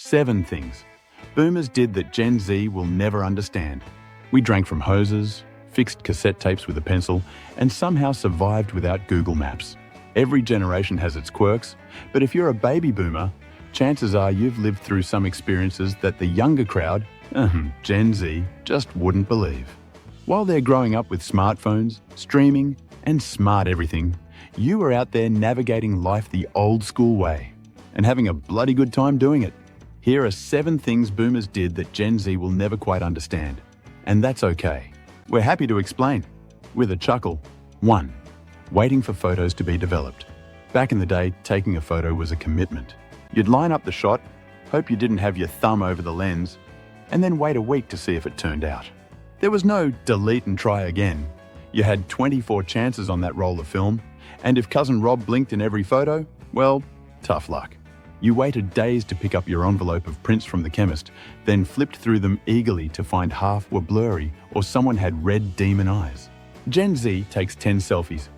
7 things boomers did that Gen Z will never understand. We drank from hoses, fixed cassette tapes with a pencil, and somehow survived without Google Maps. Every generation has its quirks, but if you're a baby boomer, chances are you've lived through some experiences that the younger crowd, Gen Z, just wouldn't believe. While they're growing up with smartphones, streaming, and smart everything, you were out there navigating life the old school way and having a bloody good time doing it. Here are 7 things boomers did that Gen Z will never quite understand. And that's okay. We're happy to explain. With a chuckle. 1. Waiting for photos to be developed. Back in the day, taking a photo was a commitment. You'd line up the shot, hope you didn't have your thumb over the lens, and then wait a week to see if it turned out. There was no delete and try again. You had 24 chances on that roll of film, and if Cousin Rob blinked in every photo, well, tough luck. You waited days to pick up your envelope of prints from the chemist, then flipped through them eagerly to find half were blurry or someone had red demon eyes. Gen Z takes 10 selfies.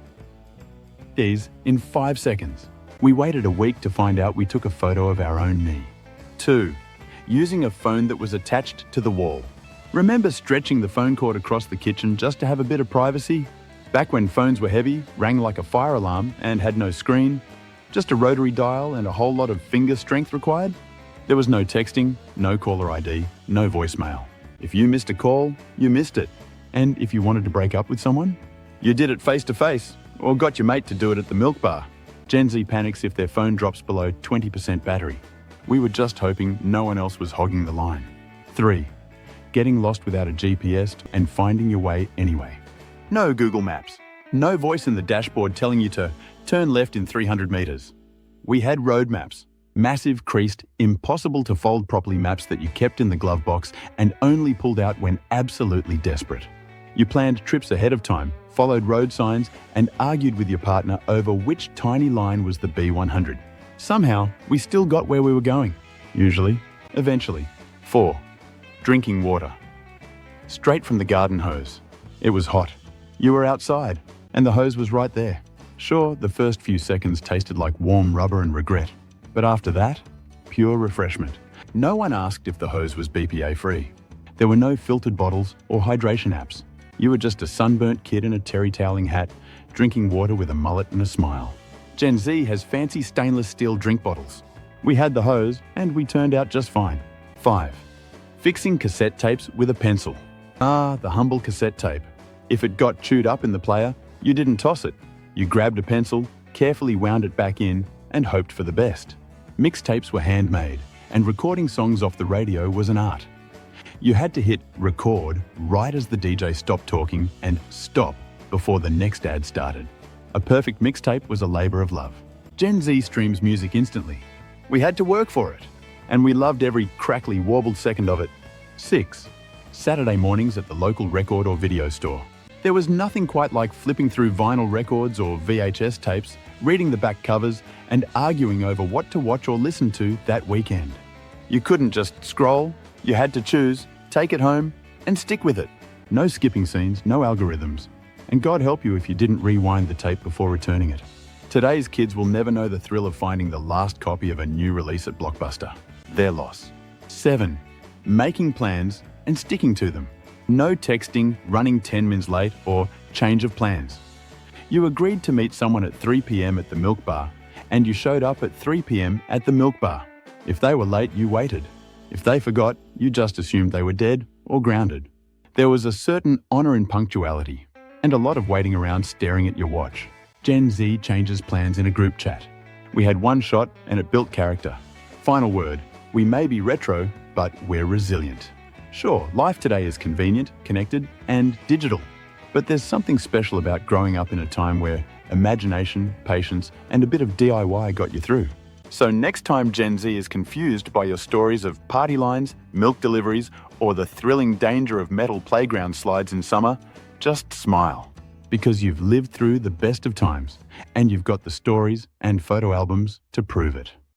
These in 5 seconds. We waited a week to find out we took a photo of our own knee. 2. Using a phone that was attached to the wall. Remember stretching the phone cord across the kitchen just to have a bit of privacy? Back when phones were heavy, rang like a fire alarm, and had no screen, just a rotary dial and a whole lot of finger strength required? There was no texting, no caller ID, no voicemail. If you missed a call, you missed it. And if you wanted to break up with someone, you did it face to face, or got your mate to do it at the milk bar. Gen Z panics if their phone drops below 20% battery. We were just hoping no one else was hogging the line. 3. Getting lost without a GPS and finding your way anyway. No Google Maps. No voice in the dashboard telling you to turn left in 300 meters. We had road maps. Massive, creased, impossible to fold properly maps that you kept in the glove box and only pulled out when absolutely desperate. You planned trips ahead of time, followed road signs, and argued with your partner over which tiny line was the B100. Somehow, we still got where we were going. Usually. Eventually. 4. Drinking water. Straight from the garden hose. It was hot. You were outside, and the hose was right there. Sure, the first few seconds tasted like warm rubber and regret. But after that, pure refreshment. No one asked if the hose was BPA-free. There were no filtered bottles or hydration apps. You were just a sunburnt kid in a terry toweling hat, drinking water with a mullet and a smile. Gen Z has fancy stainless steel drink bottles. We had the hose, and we turned out just fine. 5. Fixing cassette tapes with a pencil. Ah, the humble cassette tape. If it got chewed up in the player, you didn't toss it. You grabbed a pencil, carefully wound it back in, and hoped for the best. Mixtapes were handmade, and recording songs off the radio was an art. You had to hit record right as the DJ stopped talking and stop before the next ad started. A perfect mixtape was a labor of love. Gen Z streams music instantly. We had to work for it, and we loved every crackly, warbled second of it. 6. Saturday mornings at the local record or video store. There was nothing quite like flipping through vinyl records or VHS tapes, reading the back covers, and arguing over what to watch or listen to that weekend. You couldn't just scroll. You had to choose, take it home, and stick with it. No skipping scenes, no algorithms. And God help you if you didn't rewind the tape before returning it. Today's kids will never know the thrill of finding the last copy of a new release at Blockbuster. Their loss. 7. Making plans and sticking to them. No texting, running 10 minutes late, or change of plans. You agreed to meet someone at 3 p.m. at the milk bar, and you showed up at 3 p.m. at the milk bar. If they were late, you waited. If they forgot, you just assumed they were dead or grounded. There was a certain honor in punctuality, and a lot of waiting around staring at your watch. Gen Z changes plans in a group chat. We had one shot, and it built character. Final word, we may be retro, but we're resilient. Sure, life today is convenient, connected, and digital. But there's something special about growing up in a time where imagination, patience, and a bit of DIY got you through. So next time Gen Z is confused by your stories of party lines, milk deliveries, or the thrilling danger of metal playground slides in summer, just smile. Because you've lived through the best of times, and you've got the stories and photo albums to prove it.